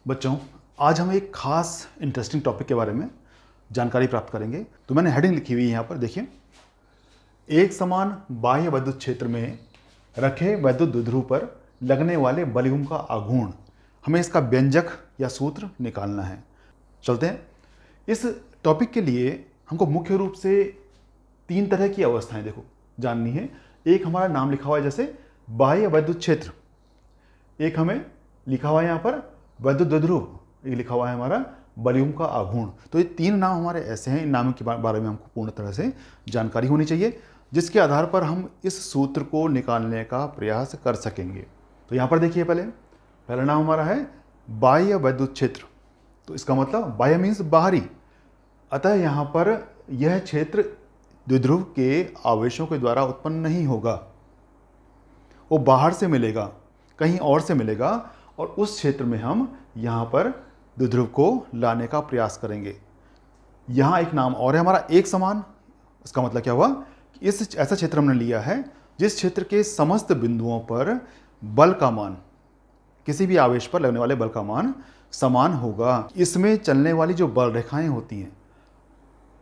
बच्चों, आज हम एक खास इंटरेस्टिंग टॉपिक के बारे में जानकारी प्राप्त करेंगे। तो मैंने हेडिंग लिखी हुई है यहाँ पर, देखिए। एक समान बाह्य विद्युत क्षेत्र में रखे विद्युत द्विध्रुव पर लगने वाले बलयुग्म का आघूर्ण, हमें इसका व्यंजक या सूत्र निकालना है। चलते हैं। इस टॉपिक के लिए हमको मुख्य रूप से तीन तरह की अवस्थाएं देखो जाननी है। एक हमारा नाम लिखा हुआ है जैसे बाह्य विद्युत क्षेत्र, एक हमें लिखा हुआ है यहाँ पर विद्युत द्विध्रुव, ये लिखा हुआ है हमारा बलयुग्म का आघूर्ण। तो ये तीन नाम हमारे ऐसे हैं, इन नामों के बारे में हमको पूर्ण तरह से जानकारी होनी चाहिए, जिसके आधार पर हम इस सूत्र को निकालने का प्रयास कर सकेंगे। तो यहाँ पर देखिए, पहला नाम हमारा है बाह्य विद्युत क्षेत्र। तो इसका मतलब बाह्य मीन्स बाहरी, अतः यहाँ पर यह क्षेत्र द्विध्रुव के आवेशों के द्वारा उत्पन्न नहीं होगा, वो बाहर से मिलेगा, कहीं और से मिलेगा, और उस क्षेत्र में हम यहाँ पर द्विध्रुव को लाने का प्रयास करेंगे। यहाँ एक नाम और है हमारा एक समान। इसका मतलब क्या हुआ कि इस ऐसा क्षेत्र हमने लिया है जिस क्षेत्र के समस्त बिंदुओं पर बल का मान, किसी भी आवेश पर लगने वाले बल का मान समान होगा। इसमें चलने वाली जो बल रेखाएं होती हैं,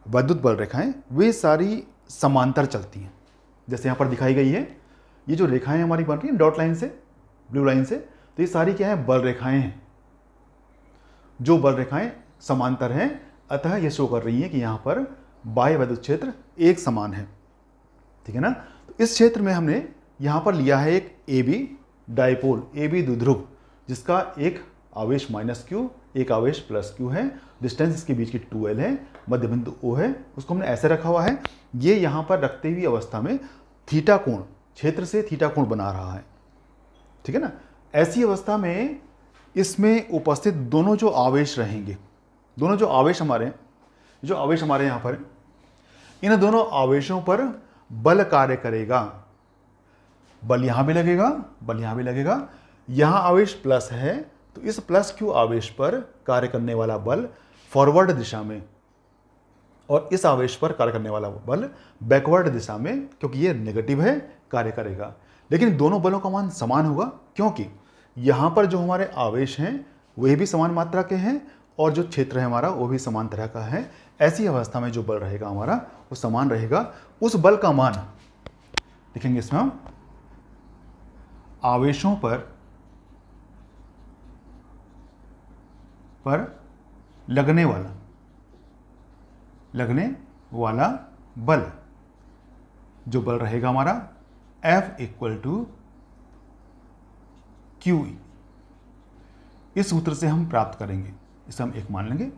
विद्युत बल रेखाएं, वे सारी समांतर चलती हैं। जैसे यहाँ पर दिखाई गई है, ये जो रेखाएं हमारी बन रही हैं डॉट लाइन से, ब्लू लाइन से, तो ये सारी क्या है, बल रेखाएं हैं। जो बल रेखाएं समांतर हैं, अतः ये शो कर रही हैं कि यहाँ पर बाह्य विद्युत क्षेत्र एक समान है। ठीक है ना। तो इस क्षेत्र में हमने यहाँ पर लिया है एक A B dipole, A B द्विध्रुव, जिसका एक आवेश -q, एक आवेश +q है। डिस्टेंस इसके बीच की 2l है, मध्य बिंदु O है, उसको हमने ऐसे रखा हुआ है। ये यहाँ पर रखते हुई अवस्था में थीटा कोण, क्षेत्र से थीटा कोण बना रहा है। ठीक है ना। ऐसी अवस्था में इसमें उपस्थित दोनों जो आवेश रहेंगे, दोनों जो आवेश हमारे यहाँ पर, इन दोनों आवेशों पर बल कार्य करेगा। बल यहां भी लगेगा, बल यहां भी लगेगा। यहां आवेश प्लस है, तो इस +q आवेश पर कार्य करने वाला बल फॉरवर्ड दिशा में, और इस आवेश पर कार्य करने वाला बल बैकवर्ड दिशा में, क्योंकि ये नेगेटिव है, कार्य करेगा। लेकिन दोनों बलों का मान समान होगा, क्योंकि यहाँ पर जो हमारे आवेश हैं वे भी समान मात्रा के हैं, और जो क्षेत्र है हमारा वो भी समान तरह का है। ऐसी अवस्था में जो बल रहेगा हमारा वो समान रहेगा। उस बल का मान लिखेंगे इसमें हम आवेशों पर लगने वाला बल, जो बल रहेगा हमारा F = QE, इस सूत्र से हम प्राप्त करेंगे। इसे हम एक मान लेंगे।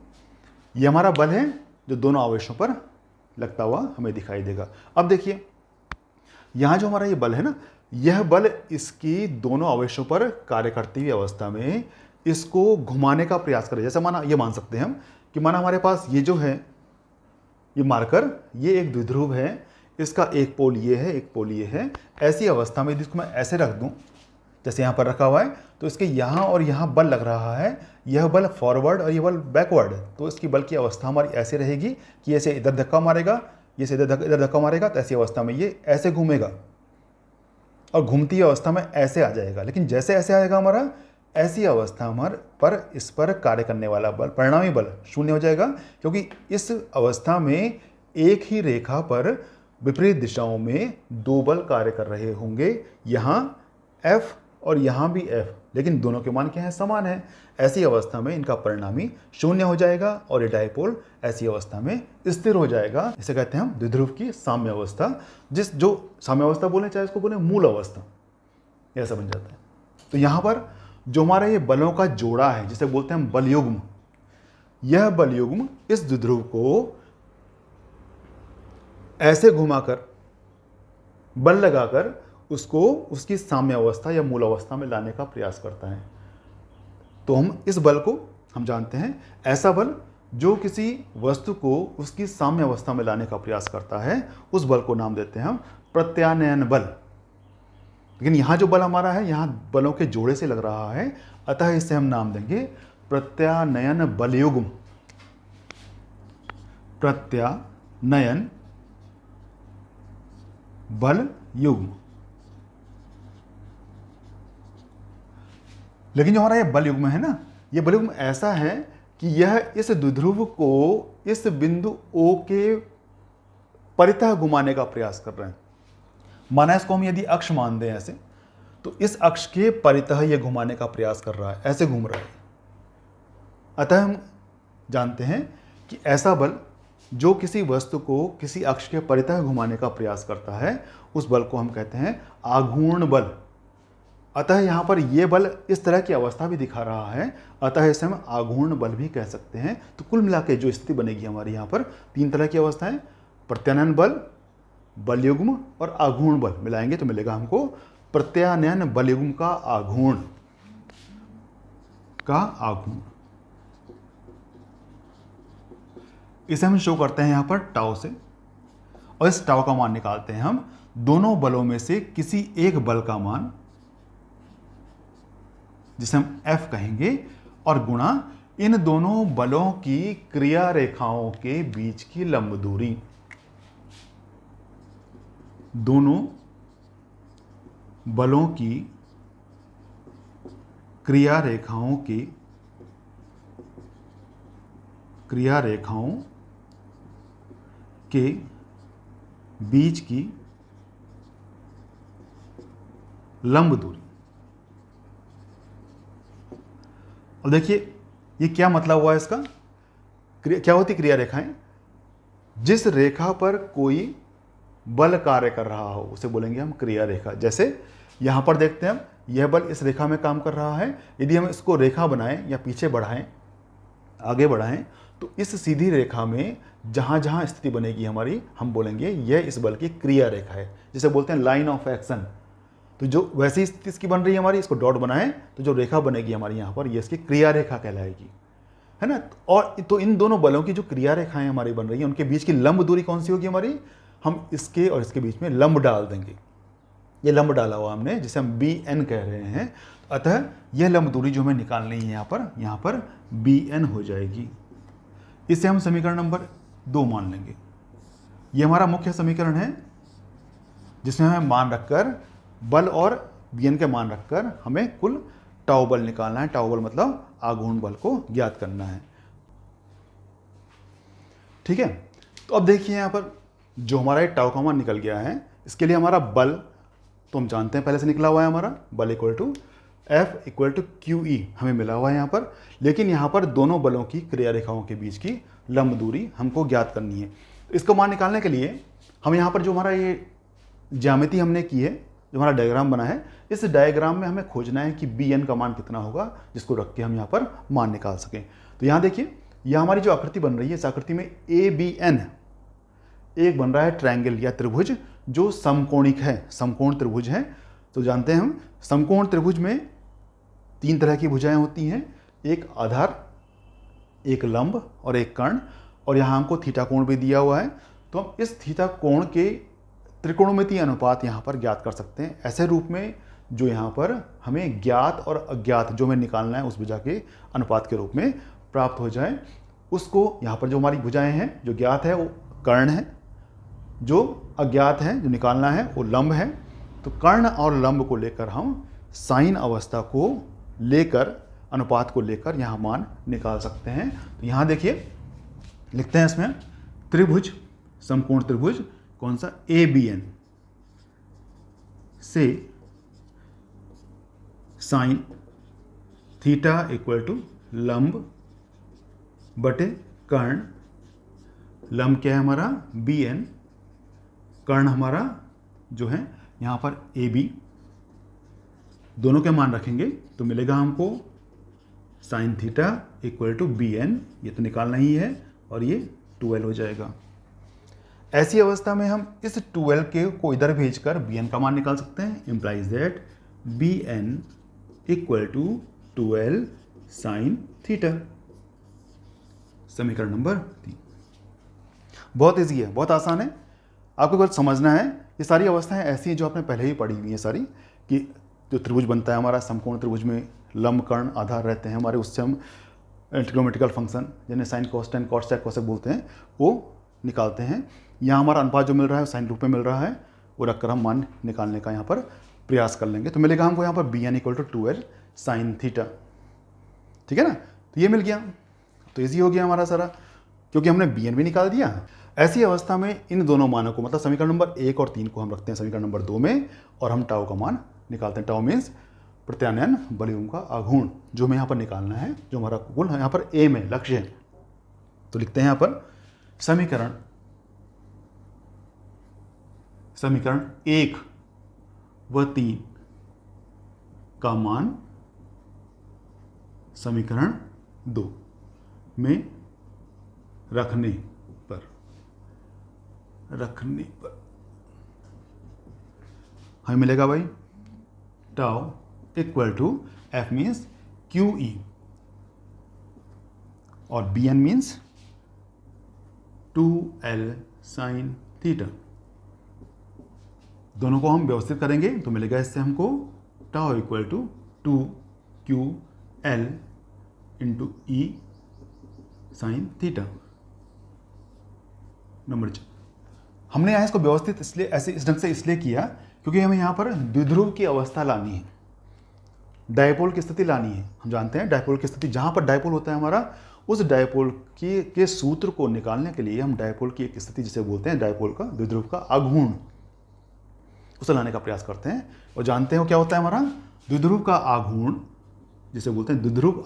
ये हमारा बल है जो दोनों आवेशों पर लगता हुआ हमें दिखाई देगा। अब देखिए, यहां जो हमारा ये बल है ना, यह बल इसकी दोनों आवेशों पर कार्य करती हुई अवस्था में इसको घुमाने का प्रयास करे। जैसे माना, ये मान सकते हैं हम कि माना हमारे पास ये जो है, ये मार्कर, ये एक द्विध्रुव है, इसका एक पोल ये है, एक पोल ये है। ऐसी अवस्था में इसको मैं ऐसे रख दूं जैसे यहाँ पर रखा हुआ है, तो इसके यहाँ और यहाँ बल लग रहा है, यह बल फॉरवर्ड और यह बल बैकवर्ड। तो इसकी बल की अवस्था हमारी ऐसे रहेगी कि ऐसे इधर धक्का मारेगा, ये से इधर धक्का मारेगा, तो ऐसी अवस्था में ये ऐसे घूमेगा और घूमती अवस्था में ऐसे आ जाएगा। लेकिन जैसे ऐसे आएगा हमारा, ऐसी अवस्था हमारे पर इस पर कार्य करने वाला बल, परिणामी बल, शून्य हो जाएगा, क्योंकि इस अवस्था में एक ही रेखा पर विपरीत दिशाओं में दो बल कार्य कर रहे होंगे, यहाँ F और यहाँ भी F, लेकिन दोनों के मान क्या है, समान है। ऐसी अवस्था में इनका परिणामी शून्य हो जाएगा और ये डायपोल ऐसी अवस्था में स्थिर हो जाएगा। इसे कहते हैं हम द्विध्रुव की साम्य अवस्था। जो साम्य अवस्था बोले, चाहे इसको बोले मूल अवस्था, ऐसा बन जाता है। तो यहाँ पर जो हमारा ये बलों का जोड़ा है, जिसे बोलते हैं हम बलयुग्म, यह बलयुग्म इस द्विध्रुव को ऐसे घुमाकर, बल लगाकर उसको उसकी साम्य अवस्था या मूल अवस्था में लाने का प्रयास करता है। तो हम इस बल को हम जानते हैं ऐसा बल जो किसी वस्तु को उसकी साम्य अवस्था में लाने का प्रयास करता है, उस बल को नाम देते हैं हम प्रत्यानयन बल। लेकिन यहाँ जो बल हमारा है, यहाँ बलों के जोड़े से लग रहा है, अतः इसे हम नाम देंगे प्रत्यानयन बलयुग्म। प्रत्यानयन बल युग्म। लेकिन जो हमारा ये बल युग्म है ना, ये बलयुग्म ऐसा है कि यह इस द्विध्रुव को इस बिंदु O के परितः घुमाने का प्रयास कर रहे हैं। माना इसको हम यदि अक्ष मान दें ऐसे, तो इस अक्ष के परितः यह घुमाने का प्रयास कर रहा है, ऐसे घूम रहा है। अतः हम जानते हैं कि ऐसा बल जो किसी वस्तु को किसी अक्ष के परितः घुमाने का प्रयास करता है, उस बल को हम कहते हैं आघूर्ण बल। अतः यहाँ पर यह बल इस तरह की अवस्था भी दिखा रहा है, अतः इसे हम आघूर्ण बल भी कह सकते हैं। तो कुल मिला के जो स्थिति बनेगी हमारी यहाँ पर 3 तरह की अवस्थाएं, प्रत्यानयन बल, बलयुग्म और आघूर्ण बल मिलाएंगे तो मिलेगा हमको प्रत्यानयन बलयुग्म का आघूर्ण इसे हम शो करते हैं यहाँ पर टाउ से, और इस टाउ का मान निकालते हैं हम दोनों बलों में से किसी एक बल का मान, जिसे हम F कहेंगे, और गुणा इन दोनों बलों की क्रिया रेखाओं के बीच की लंब दूरी। दोनों बलों की क्रिया रेखाओं के बीच की लंब दूरी। और देखिए ये क्या मतलब हुआ इसका, क्या होती क्रिया रेखाएं? जिस रेखा पर कोई बल कार्य कर रहा हो उसे बोलेंगे हम क्रिया रेखा। जैसे यहां पर देखते हैं हम, यह बल इस रेखा में काम कर रहा है। यदि हम इसको रेखा बनाएं या पीछे बढ़ाएं, आगे बढ़ाएं, तो इस सीधी रेखा में जहां जहां स्थिति बनेगी हमारी, हम बोलेंगे यह इस बल की क्रिया रेखा है, जिसे बोलते हैं लाइन ऑफ एक्शन। तो जो वैसी स्थिति इसकी बन रही है हमारी, इसको डॉट बनाएं तो जो रेखा बनेगी हमारी यहाँ पर, ये इसकी क्रिया रेखा कहलाएगी, है ना। और तो इन दोनों बलों की जो क्रिया रेखाएं हमारी बन रही है, उनके बीच की लंब दूरी कौन सी होगी हमारी? हम इसके और इसके बीच में लंब डाल देंगे। ये लंब डाला हुआ हमने, जिसे हम BN कह रहे हैं। अतः यह लंब दूरी जो हमें निकालनी है यहाँ पर BN हो जाएगी। इसे हम समीकरण नंबर 2 मान लेंगे। ये हमारा मुख्य समीकरण है, जिसमें हमें मान रखकर बल और BN के मान रखकर हमें कुल टाउ बल निकालना है। टाउ बल मतलब आघूर्ण बल को ज्ञात करना है। ठीक है, तो अब देखिए यहाँ पर जो हमारा टाउ का मान निकल गया है, इसके लिए हमारा बल तो हम जानते हैं पहले से निकला हुआ है, हमारा बल equal to F equal to QE हमें मिला हुआ है यहाँ पर। लेकिन यहाँ पर दोनों बलों की क्रिया रेखाओं के बीच की लंब दूरी हमको ज्ञात करनी है। तो इसको मान निकालने के लिए हम यहाँ पर जो हमारा ये ज्यामिति हमने की है, जो हमारा डायग्राम बना है, इस डायग्राम में हमें खोजना है कि BN का मान कितना होगा, जिसको रख के हम यहाँ पर मान निकाल सकें। तो यहाँ देखिए, यह हमारी जो आकृति बन रही है, इस आकृति में ABN एक बन रहा है ट्रायंगल या त्रिभुज, जो समकोणिक है, समकोण त्रिभुज है। तो जानते हैं हम समकोण त्रिभुज में 3 तरह की भुजाएं होती हैं, एक आधार, एक लंब और एक कर्ण। और यहाँ हमको थीटा कोण भी दिया हुआ है, तो हम इस थीटा कोण के त्रिकोणमितीय अनुपात यहाँ पर ज्ञात कर सकते हैं ऐसे रूप में, जो यहाँ पर हमें ज्ञात और अज्ञात जो हमें निकालना है उस भुजा के अनुपात के रूप में प्राप्त हो जाए। उसको यहाँ पर जो हमारी भुजाएं हैं, जो ज्ञात है वो कर्ण है, जो अज्ञात है जो निकालना है वो लंब है। तो कर्ण और लंब को लेकर हम साइन अवस्था को लेकर, अनुपात को लेकर यहाँ मान निकाल सकते हैं। तो यहाँ देखिए लिखते हैं इसमें त्रिभुज, समकोण त्रिभुज कौन सा, ABN से साइन थीटा इक्वल टू लंब बटे कर्ण। लंब क्या है हमारा BN, कर्ण हमारा जो है यहाँ पर AB, दोनों के मान रखेंगे तो मिलेगा हमको sine theta equal to BN, ये तो निकालना ही है, और ये 12 हो जाएगा। ऐसी अवस्था में हम इस 12 के को इधर भेजकर BN का मान निकाल सकते हैं। Implies that BN equal to 12 sine theta. समीकरण नंबर 3 बहुत ईजी है, बहुत आसान है, आपको बस समझना है। ये सारी अवस्थाएं ऐसी हैं जो आपने पहले ही पढ़ी हुई हैं सारी, कि जो त्रिभुज बनता है हमारा समकोण त्रिभुज में लंब कर्ण आधार रहते हैं हमारे, उससे हम ट्रिग्नोमेट्रिकल फंक्शन जिन्हें sine cos tan cos sec cosec बोलते हैं वो निकालते हैं। यहाँ हमारा अनुपात जो मिल रहा है साइन रूप में मिल रहा है, वो रखकर हम मान निकालने का यहाँ पर प्रयास कर लेंगे। तो मिलेगा हमको यहाँ पर BN equal to 12 sine theta. ठीक है ना। तो ये मिल गया, तो इजी हो गया हमारा सारा, क्योंकि हमने बी एन भी निकाल दिया। ऐसी अवस्था में इन दोनों मानों को, मतलब समीकरण नंबर 1 और 3 को हम रखते हैं समीकरण नंबर 2 में, और हम टाउ का मान निकालते हैं। टाउ मीन्स प्रत्यानयन बलयुग्म का आघूर्ण, जो हमें यहाँ पर निकालना है, जो हमारा गोल यहाँ पर एम है, लक्ष्य है। तो लिखते हैं यहाँ पर समीकरण 1 व 3 का मान समीकरण 2 में रखने पर हमें मिलेगा भाई tau equal to F means Q E और B N means 2l sine theta. दोनों को हम व्यवस्थित करेंगे तो मिलेगा इससे हमको tau equal to 2ql into E sine theta. Number 4 हमने यहाँ इसको व्यवस्थित इसलिए ऐसे इस ढंग से इसलिए किया क्योंकि हमें यहाँ पर द्विध्रुव की अवस्था लानी है, डायपोल की स्थिति लानी है। हम जानते हैं डायपोल की स्थिति, जहाँ पर डायपोल होता है हमारा, उस डायपोल के सूत्र को निकालने के लिए हम डायपोल की एक स्थिति जिसे बोलते हैं डायपोल का द्विध्रुव का आघूर्ण, उसे लाने का प्रयास करते हैं। और जानते हो क्या होता है हमारा द्विध्रुव का आघूर्ण, जिसे बोलते हैं द्विध्रुव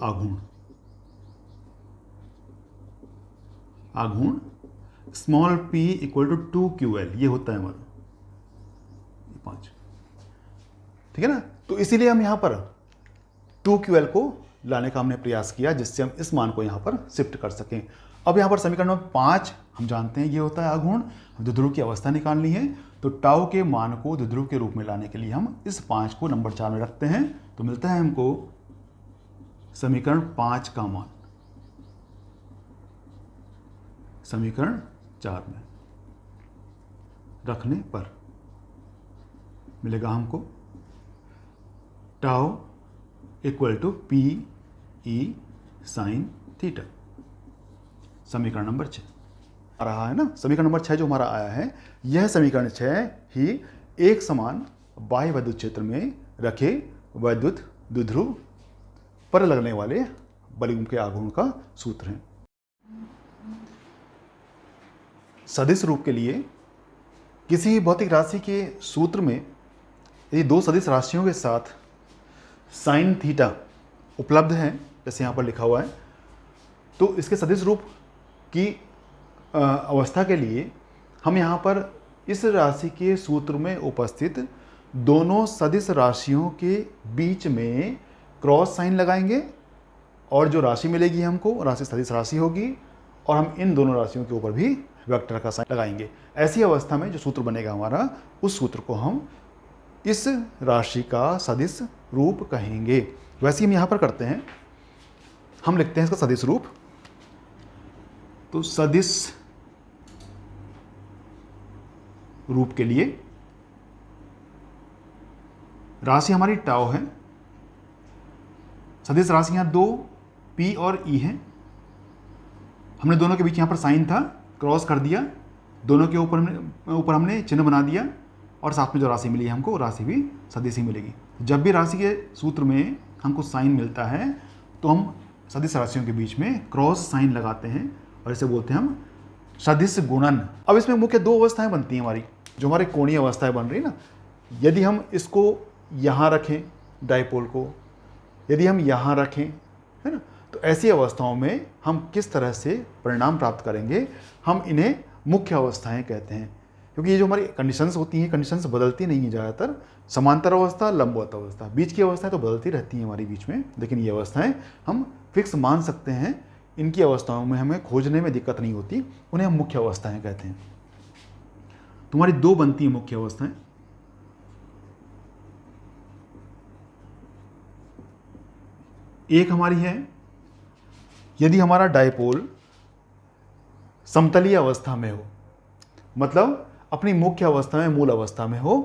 आघूर्ण small p equal to 2ql, ये होता है हमारा 5, ठीक है ना। तो इसीलिए हम यहाँ पर 2ql को लाने का हमने प्रयास किया, जिससे हम इस मान को यहाँ पर शिफ्ट कर सकें। अब यहाँ पर समीकरण नंबर 5 हम जानते हैं ये होता है आघूर्ण, द्विध्रुव की अवस्था निकालनी है, तो टाउ के मान को द्विध्रुव के रूप में लाने के लिए हम इस 5 को नंबर 4 में रखते हैं। तो मिलता है हमको समीकरण 5 का मान समीकरण 4 में रखने पर मिलेगा हमको tau equal to P E sine theta. समीकरण नंबर 6 आ रहा है ना, समीकरण नंबर 6 जो हमारा आया है, यह समीकरण 6 ही एक समान बाह्य विद्युत क्षेत्र में रखे वैद्युत द्विध्रुव पर लगने वाले बलयुग्म के आघूर्ण का सूत्र है। सदिश रूप के लिए किसी भौतिक राशि के सूत्र में यदि दो सदिश राशियों के साथ साइन थीटा उपलब्ध है, जैसे यहाँ पर लिखा हुआ है, तो इसके सदिश रूप की अवस्था के लिए हम यहाँ पर इस राशि के सूत्र में उपस्थित दोनों सदिश राशियों के बीच में क्रॉस साइन लगाएंगे, और जो राशि मिलेगी हमको राशि सदिश राशि होगी, और हम इन दोनों राशियों के ऊपर भी वेक्टर का साइन लगाएंगे। ऐसी अवस्था में जो सूत्र बनेगा हमारा, उस सूत्र को हम इस राशि का सदिश रूप कहेंगे। वैसे हम यहाँ पर करते हैं, हम लिखते हैं इसका सदिश रूप। तो सदिश रूप के लिए राशि हमारी टाउ है, सदिश राशियां दो p और e हैं। हमने दोनों के बीच यहाँ पर साइन था, क्रॉस कर दिया, दोनों के ऊपर हमने चिन्ह बना दिया, और साथ में जो राशि मिली हमको राशि भी सदिश ही मिलेगी। जब भी राशि के सूत्र में हमको साइन मिलता है तो हम सदिश राशियों के बीच में क्रॉस साइन लगाते हैं, और इसे बोलते हैं हम सदिश गुणन। अब इसमें मुख्य दो अवस्थाएं बनती हैं हमारी, जो हमारी कोणीय अवस्थाएं बन रही है ना। यदि हम इसको यहाँ रखें डायपोल को, यदि हम यहाँ रखें, है ना, तो ऐसी अवस्थाओं में हम किस तरह से परिणाम प्राप्त करेंगे, हम इन्हें मुख्य अवस्थाएं कहते हैं। क्योंकि ये जो हमारी कंडीशंस होती हैं, कंडीशंस बदलती नहीं है ज़्यादातर, समांतर अवस्था, लंबवत अवस्था, बीच की अवस्थाएं तो बदलती रहती हैं हमारी बीच में, लेकिन ये अवस्थाएं हम फिक्स मान सकते हैं। इनकी अवस्थाओं में हमें खोजने में दिक्कत नहीं होती, उन्हें हम मुख्य अवस्थाएं कहते हैं। तुम्हारी दो बनती हैं मुख्य अवस्थाएं। एक हमारी है यदि हमारा डायपोल समतलीय अवस्था में हो, मतलब अपनी मुख्य अवस्था में, मूल अवस्था में हो,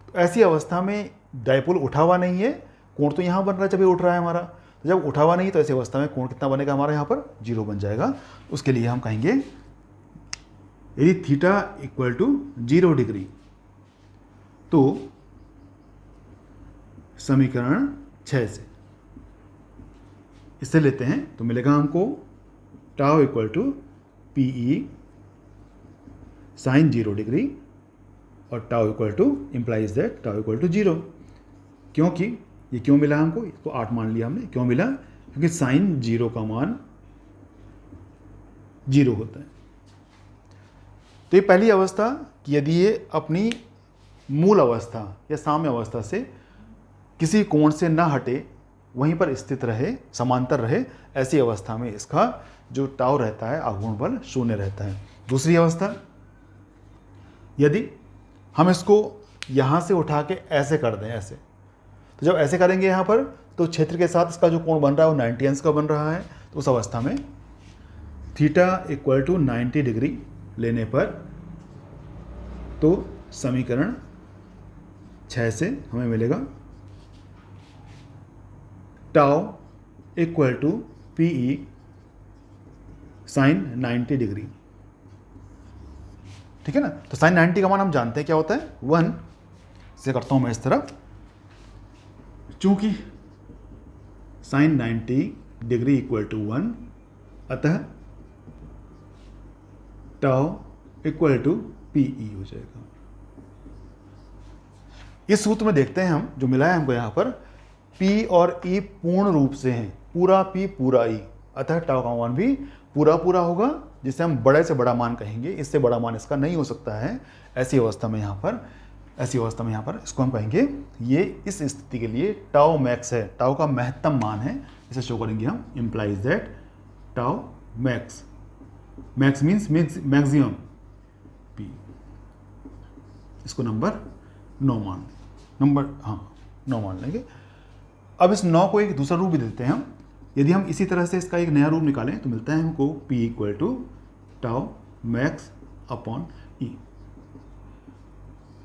तो ऐसी अवस्था में डायपोल उठा हुआ नहीं है, कोण तो यहाँ बन रहा है जब ये उठ रहा है हमारा, तो जब उठा हुआ नहीं तो ऐसी अवस्था में कोण कितना बनेगा हमारा, यहाँ पर 0 बन जाएगा। उसके लिए हम कहेंगे यदि थीटा इक्वल टू 0 डिग्री, तो समीकरण 6 से इससे लेते हैं तो मिलेगा हमको tau equal to P E sine 0 degree और tau equal to implies that tau equal to 0। क्योंकि ये क्यों मिला हमको, इसको 8 मान लिया हमने, क्यों मिला, क्योंकि साइन 0 का मान 0 होता है। तो ये पहली अवस्था कि यदि ये अपनी मूल अवस्था या साम्य अवस्था से किसी कोण से ना हटे, वहीं पर स्थित रहे, समांतर रहे, ऐसी अवस्था में इसका जो टाउ रहता है आघूर्ण बल 0 रहता है। दूसरी अवस्था, यदि हम इसको यहाँ से उठा के ऐसे कर दें, ऐसे, तो जब ऐसे करेंगे यहाँ पर तो क्षेत्र के साथ इसका जो कोण बन रहा है वो 90 अंश का बन रहा है। तो उस अवस्था में थीटा इक्वल टू 90 डिग्री लेने पर तो समीकरण 6 से हमें मिलेगा tau equal to P E sine 90 degree. ठीक है ना। तो साइन 90 का मान हम जानते हैं क्या होता है, 1 से करता हूं मैं इस तरफ, चूंकि साइन 90 डिग्री इक्वल टू 1, अतः tau equal to P E हो जाएगा। इस सूत्र में देखते हैं हम, जो मिला है हमको यहां पर, P और E पूर्ण रूप से हैं, पूरा P पूरा E, अतः टाउ का मान भी पूरा पूरा होगा, जिसे हम बड़े से बड़ा मान कहेंगे, इससे बड़ा मान इसका नहीं हो सकता है। ऐसी अवस्था में यहाँ पर इसको हम कहेंगे, ये इस स्थिति के लिए टाउ मैक्स है, टाउ का महत्तम मान है, इसे शो करेंगे हम, implies that tau max, max means maximum P, इसको नंबर 9 मान लेंगे। अब इस 9 को एक दूसरा रूप भी देते हैं हम। यदि हम इसी तरह से इसका एक नया रूप निकालें तो मिलता है हमको P equal to tau max upon E.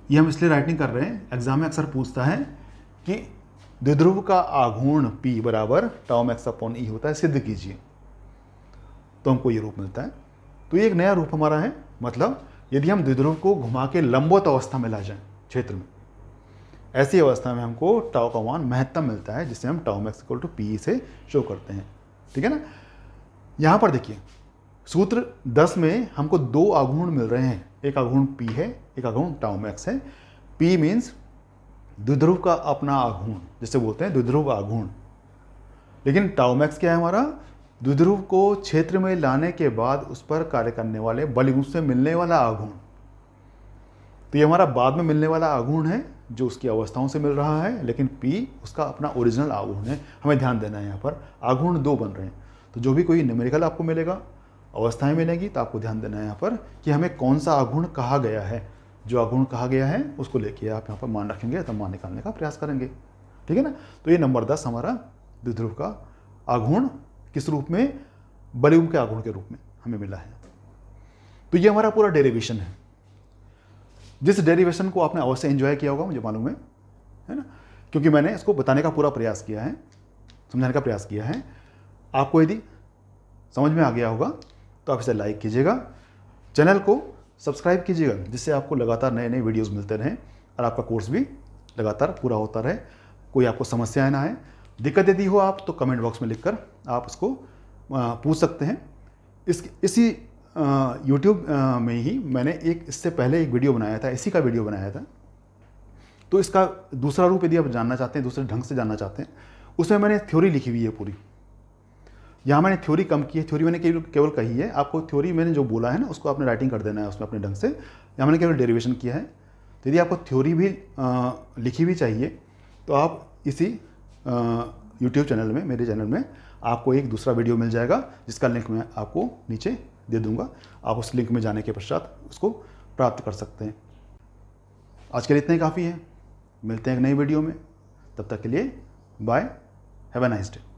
ये हम इसलिए राइटिंग कर रहे हैं, एग्जाम में अक्सर पूछता है कि द्विध्रुव का आघूर्ण P बराबर टाउ मैक्स अपॉन ई होता है, सिद्ध कीजिए, तो हमको ये रूप मिलता है। तो ये एक नया रूप हमारा है, मतलब यदि हम द्विध्रुव को घुमा के लंबवत अवस्था में ला जाएं क्षेत्र में, ऐसी अवस्था में हमको टाउ का मान महत्तम मिलता है, जिसे हम tau max equal to P से शो करते हैं। ठीक है ना। यहाँ पर देखिए सूत्र 10 में हमको 2 आघूर्ण मिल रहे हैं, एक आघूर्ण P है, एक आघूर्ण टाउ मैक्स है। P मीन्स द्विध्रुव का अपना आघूर्ण, जिसे बोलते हैं द्विध्रुव आघूर्ण। लेकिन टाउ मैक्स क्या है हमारा, द्विध्रुव को क्षेत्र में लाने के बाद उस पर कार्य करने वाले बलयुक्त से मिलने वाला आघूर्ण। तो ये हमारा बाद में मिलने वाला आघूर्ण है, जो उसकी अवस्थाओं से मिल रहा है, लेकिन P उसका अपना ओरिजिनल आघूर्ण है। हमें ध्यान देना है, यहाँ पर आघूर्ण 2 बन रहे हैं। तो जो भी कोई न्यूमेरिकल आपको मिलेगा, अवस्थाएं मिलेंगी, तो आपको ध्यान देना है यहाँ पर कि हमें कौन सा आघूर्ण कहा गया है। जो आघूर्ण कहा गया है उसको लेके आप यहाँ पर मान रखेंगे, तब मान निकालने का प्रयास करेंगे। ठीक है ना। तो ये नंबर 10 हमारा द्विध्रुव का आघूर्ण किस रूप में, बलयुक्त के आघूर्ण के रूप में हमें मिला है। तो ये हमारा पूरा डेरिवेशन है, जिस डेरिवेशन को आपने अवश्य एंजॉय किया होगा, मुझे मालूम है ना, क्योंकि मैंने इसको बताने का पूरा प्रयास किया है, समझाने का प्रयास किया है। आपको यदि समझ में आ गया होगा तो आप इसे लाइक कीजिएगा, चैनल को सब्सक्राइब कीजिएगा, जिससे आपको लगातार नए नए वीडियोस मिलते रहें और आपका कोर्स भी लगातार पूरा होता रहे, कोई आपको समस्याएं ना आए। दिक्कत यदि हो आप तो कमेंट बॉक्स में लिखकर आप उसको पूछ सकते हैं। इसी यूट्यूब में ही मैंने इससे पहले एक वीडियो बनाया था, इसी का वीडियो बनाया था। तो इसका दूसरा रूप यदि आप जानना चाहते हैं, दूसरे ढंग से जानना चाहते हैं, उसमें मैंने थ्योरी लिखी हुई है पूरी। यहाँ मैंने थ्योरी कम की है, थ्योरी मैंने केवल कही है। आपको थ्योरी मैंने जो बोला है ना, उसको आपने राइटिंग कर देना है उसमें अपने ढंग से। यहाँ मैंने केवल डेरिवेशन किया है। तो यदि आपको थ्योरी भी लिखी हुई चाहिए तो आप इसी यूट्यूब चैनल में, मेरे चैनल में आपको एक दूसरा वीडियो मिल जाएगा, जिसका लिंक मैं आपको नीचे दे दूंगा। आप उस लिंक में जाने के पश्चात उसको प्राप्त कर सकते हैं। आज के लिए इतना ही काफ़ी है। मिलते हैं एक नई वीडियो में, तब तक के लिए bye, have a nice day.